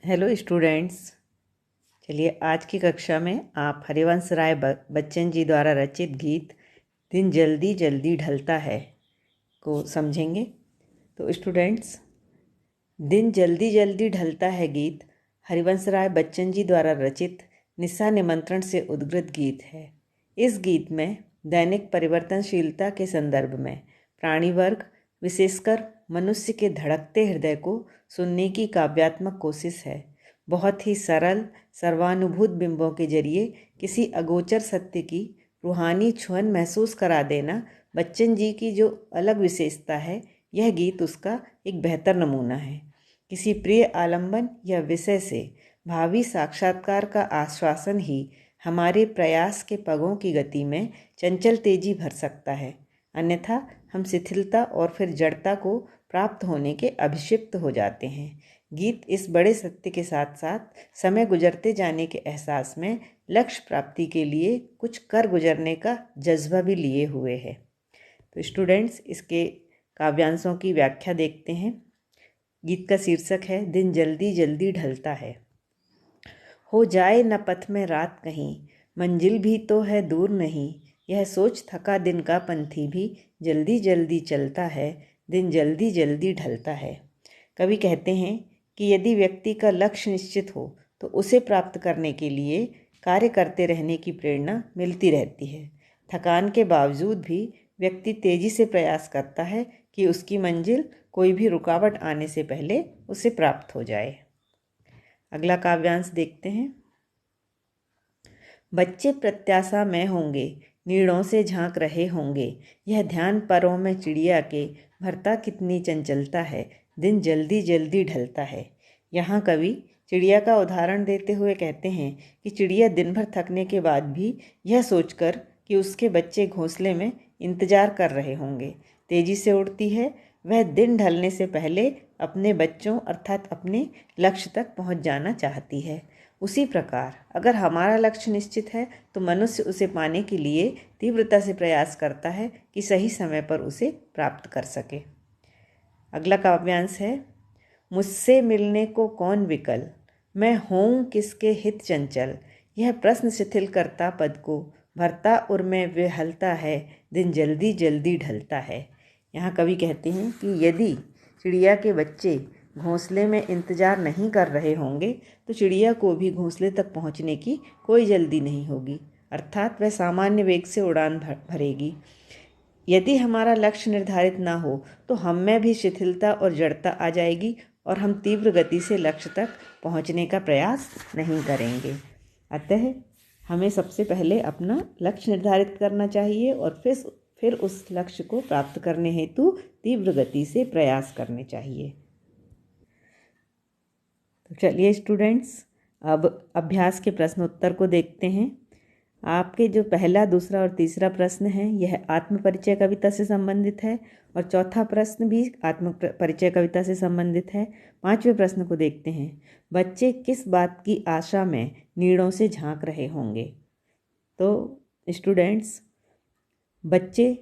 Hello students. चलिए आज की कक्षा में आप हरिवंश राय बच्चन जी द्वारा रचित गीत दिन जल्दी जल्दी ढलता है को समझेंगे। तो स्टूडेंट्स, दिन जल्दी जल्दी ढलता है गीत हरिवंश राय बच्चन जी द्वारा रचित निस्सा निमंत्रण से उद्गृत गीत है। इस गीत में दैनिक परिवर्तनशीलता के संदर्भ में प्राणी वर्ग, विशेषकर मनुष्य के धड़कते हृदय को सुनने की काव्यात्मक कोशिश है। बहुत ही सरल सर्वानुभूत बिंबों के जरिए किसी अगोचर सत्य की रूहानी छुअन महसूस करा देना बच्चन जी की जो अलग विशेषता है, यह गीत उसका एक बेहतर नमूना है। किसी प्रिय आलंबन या विषय से भावी साक्षात्कार का आश्वासन ही हमारे प्रयास के पगों की गति में चंचल तेजी भर सकता है, अन्यथा हम शिथिलता और फिर जड़ता को प्राप्त होने के अभिषिक्त हो जाते हैं। गीत इस बड़े सत्य के साथ साथ समय गुजरते जाने के एहसास में लक्ष्य प्राप्ति के लिए कुछ कर गुजरने का जज्बा भी लिए हुए है। तो स्टूडेंट्स, इसके काव्यांशों की व्याख्या देखते हैं। गीत का शीर्षक है दिन जल्दी जल्दी ढलता है। हो जाए न पथ में रात कहीं, मंजिल भी तो है दूर नहीं, यह सोच थका दिन का पंथी भी जल्दी जल्दी चलता है, दिन जल्दी जल्दी ढलता है। कवि कहते हैं कि यदि व्यक्ति का लक्ष्य निश्चित हो तो उसे प्राप्त करने के लिए कार्य करते रहने की प्रेरणा मिलती रहती है। थकान के बावजूद भी व्यक्ति तेजी से प्रयास करता है कि उसकी मंजिल कोई भी रुकावट आने से पहले उसे प्राप्त हो जाए। अगला काव्यांश देखते हैं। बच्चे प्रत्याशा में होंगे, नीड़ों से झांक रहे होंगे, यह ध्यान परों में चिड़िया के भरता कितनी चंचलता है, दिन जल्दी जल्दी ढलता है। यहाँ कवि चिड़िया का उदाहरण देते हुए कहते हैं कि चिड़िया दिन भर थकने के बाद भी यह सोचकर कि उसके बच्चे घोंसले में इंतजार कर रहे होंगे तेजी से उड़ती है। वह दिन ढलने से पहले अपने बच्चों अर्थात अपने लक्ष्य तक पहुंच जाना चाहती है। उसी प्रकार अगर हमारा लक्ष्य निश्चित है तो मनुष्य उसे पाने के लिए तीव्रता से प्रयास करता है कि सही समय पर उसे प्राप्त कर सके। अगला काव्यांश है। मुझसे मिलने को कौन विकल, मैं होऊं किसके हित चंचल, यह प्रश्न शिथिल करता पद को भरता उर में विहलता है, दिन जल्दी जल्दी ढलता है। यहाँ कवि कहते हैं कि यदि चिड़िया के बच्चे घोंसले में इंतजार नहीं कर रहे होंगे तो चिड़िया को भी घोंसले तक पहुँचने की कोई जल्दी नहीं होगी, अर्थात वह सामान्य वेग से उड़ान भरेगी। यदि हमारा लक्ष्य निर्धारित ना हो तो हम में भी शिथिलता और जड़ता आ जाएगी और हम तीव्र गति से लक्ष्य तक पहुंचने का प्रयास नहीं करेंगे। अतः हमें सबसे पहले अपना लक्ष्य निर्धारित करना चाहिए और फिर उस लक्ष्य को प्राप्त करने हेतु तीव्र गति से प्रयास करने चाहिए। तो चलिए स्टूडेंट्स, अब अभ्यास के प्रश्न उत्तर को देखते हैं। आपके जो पहला, दूसरा और तीसरा प्रश्न है यह आत्मपरिचय कविता से संबंधित है और चौथा प्रश्न भी आत्मपरिचय कविता से संबंधित है। पांचवें प्रश्न को देखते हैं। बच्चे किस बात की आशा में नीड़ों से झांक रहे होंगे। तो स्टूडेंट्स, बच्चे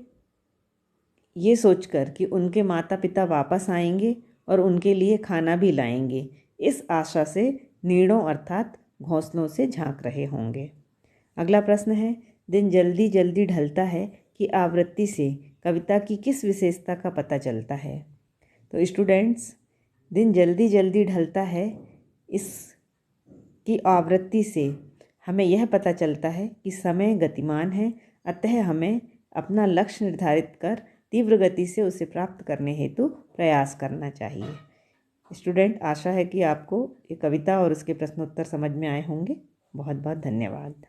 ये सोचकर कि उनके माता पिता वापस आएंगे और उनके लिए खाना भी लाएंगे, इस आशा से नीड़ों अर्थात घोंसलों से झांक रहे होंगे। अगला प्रश्न है। दिन जल्दी जल्दी ढलता है कि आवृत्ति से कविता की किस विशेषता का पता चलता है। तो स्टूडेंट्स, दिन जल्दी जल्दी ढलता है इसकी आवृत्ति से हमें यह पता चलता है कि समय गतिमान है, अतः हमें अपना लक्ष्य निर्धारित कर तीव्र गति से उसे प्राप्त करने हेतु प्रयास करना चाहिए। स्टूडेंट, आशा है कि आपको ये कविता और उसके प्रश्नोत्तर समझ में आए होंगे। बहुत बहुत धन्यवाद।